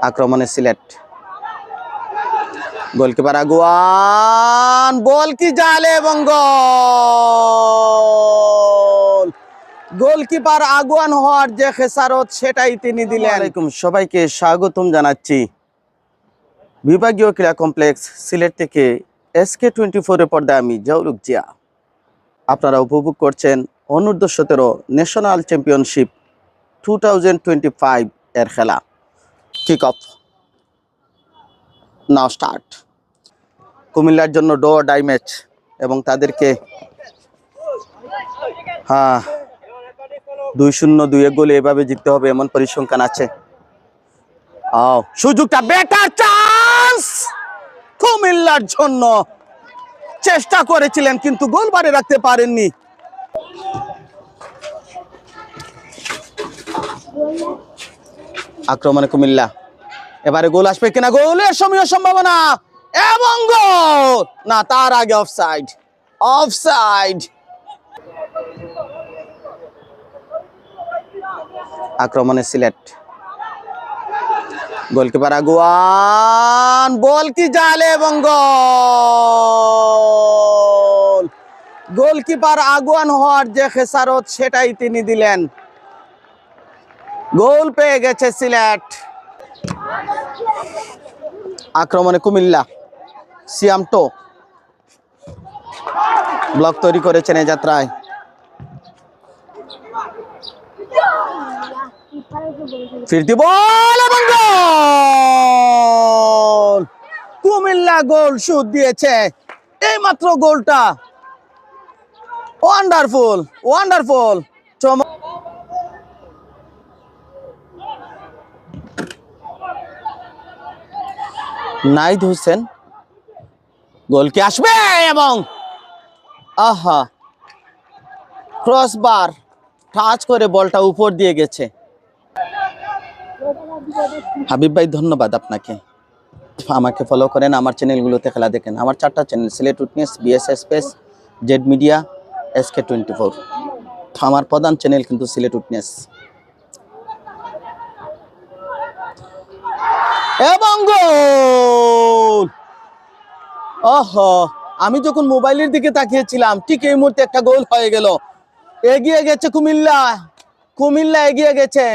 আক্রমণে সিলেট, গোলকিপার আগুয়ান, বল কি জালে এবং গোল। গোলকিপার আগুয়ান হওয়ার যে খেসারত সেটাই তিনি দিলেন। সবাইকে স্বাগতম জানাচ্ছি বিভাগীয় ক্রীড়া কমপ্লেক্স সিলেট থেকে। SK24 এর পর্দায় আমি জাওলুক জিয়া। আপনারা উপভোগ করছেন অনূর্ধ্ব 17 ন্যাশনাল চ্যাম্পিয়নশিপ 2025 এর খেলা। কিক অফ নাও স্টার্ট। কুমিল্লার জন্য ডো অর ডাই ম্যাচ এবং তাদেরকে 2-0-2 গোলে এভাবে জিততে হবে এমন পরিসংখ্যান আছে। সুযোগটা, বেটার চান্স কুমিল্লার জন্য। চেষ্টা করেছিলেন কিন্তু গোল বারে রাখতে পারেননি। আক্রমণে কুমিল্লা, এবারে গোল আসবে কিনা, গোলের সময় সম্ভাবনা এবং গোল না, তার আগে অফসাইড। অফসাইড। আক্রমণে সিলেট, গোলকিপার আগুয়ান, বল কি জালে এবং গোল। গোলকিপার আগুয়ান হওয়ার যে খেসারত সেটাই তিনি দিলেন। গোল পেয়ে গেছে সিলেট। আক্রমণে কুমিল্লা, সিয়ামটো ব্লক তৈরি করেছেন এই যাত্রায়। ফিরতি বল এবং গোল। কুমিল্লা গোল শুট দিয়েছে, এই মাত্র গোলটা। Wonderful, wonderful. Naid Hossain, goal কি আসবে এবং ক্রসবার টাচ করে বলটা উপর দিয়ে গেছে। হাবিব ভাই, ধন্যবাদ আপনাকে। আমাকে ফলো করেন, আমার চ্যানেলগুলোতে খেলা দেখেন। আমার 4টা channel, Sylhet witness, BSS space, Z media, SK24। আমার প্রধান চ্যানেল কিন্তু সিলেট উইটনেস। এবং গোল। আমি যখন মোবাইলের দিকে তাকিয়েছিলাম ঠিক এই মুহূর্তে একটা গোল হয়ে গেল। এগিয়ে গেছে কুমিল্লা, কুমিল্লা এগিয়ে গেছে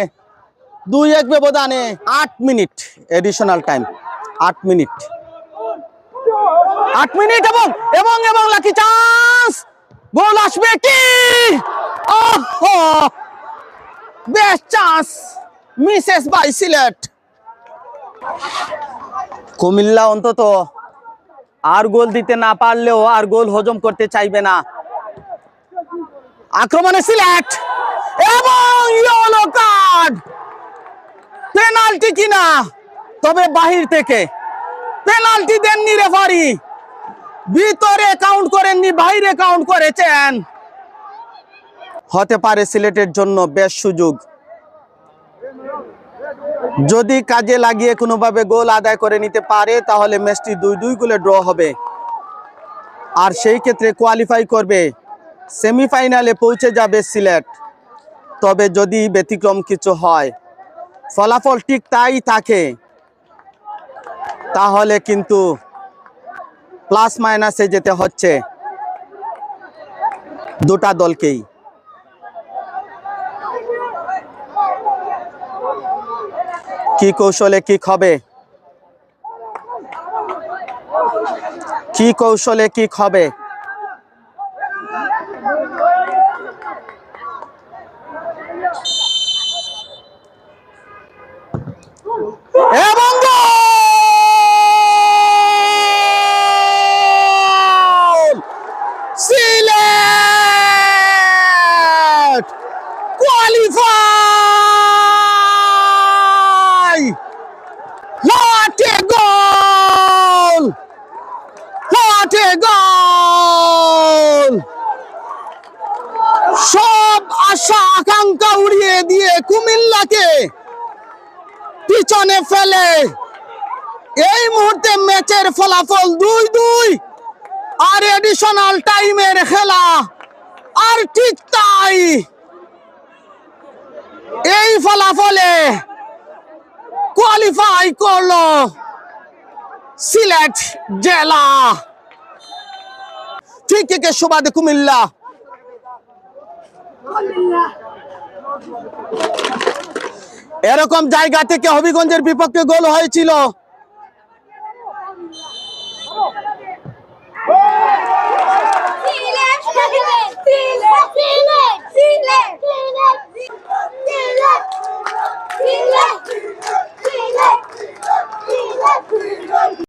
2-1 ব্যবধানে। 8 মিনিট এডিশনাল টাইম, 8 মিনিট এবং এবং এবং লাকি চান্স, গোল আসবে কি? Best chance misses by Sylhet. Comilla অন্তত আর গোল দিতে না পারলেও আর গোল হজম করতে চাইবে না। আক্রমণে সিলেট এবং ইয়েলো কার্ড। পেনাল্টি কিনা, তবে বাহির থেকে পেনাল্টি দেননি রেফারি। ভিতরে কাউন্ট করেননি, বাইরে কাউন্ট করেছেন। হতে পারে সিলেটের জন্য বেশ সুযোগ, যদি কাজে লাগিয়ে কোনোভাবে গোল আদায় করে নিতে পারে তাহলে ম্যাচটি 2-2 গোলে ড্র হবে। আর সেই ক্ষেত্রে কোয়ালিফাই করবে, সেমিফাইনালে পৌঁছে যাবে সিলেট। তবে যদি ব্যতিক্রম কিছু হয়, ফলাফল ঠিক তাই থাকে, তাহলে কিন্তু প্লাস মাইনাসে যেতে হচ্ছে দুটা দলকেই। কি কৌশলে কিক হবে, কি কৌশলে কিক হবে। এবং goal. Sylhet qualify. What a goal, what a goal. সব আশা আকাঙ্ক্ষা উড়িয়ে দিয়ে কুমিল্লাকে পিছনে ফেলে এই মুহূর্তে ম্যাচের ফলাফল 2-2 আর এডিশনাল টাইমের খেলা। আর ঠিক তাই, এই ফলাফলে কোয়ালিফাই করলো সিলেট জেলা। ফ্রি কিকের সুবাদে কুমিল্লা। এরকম জায়গা থেকে হবিগঞ্জের বিপক্ষে গোল হয়েছিল।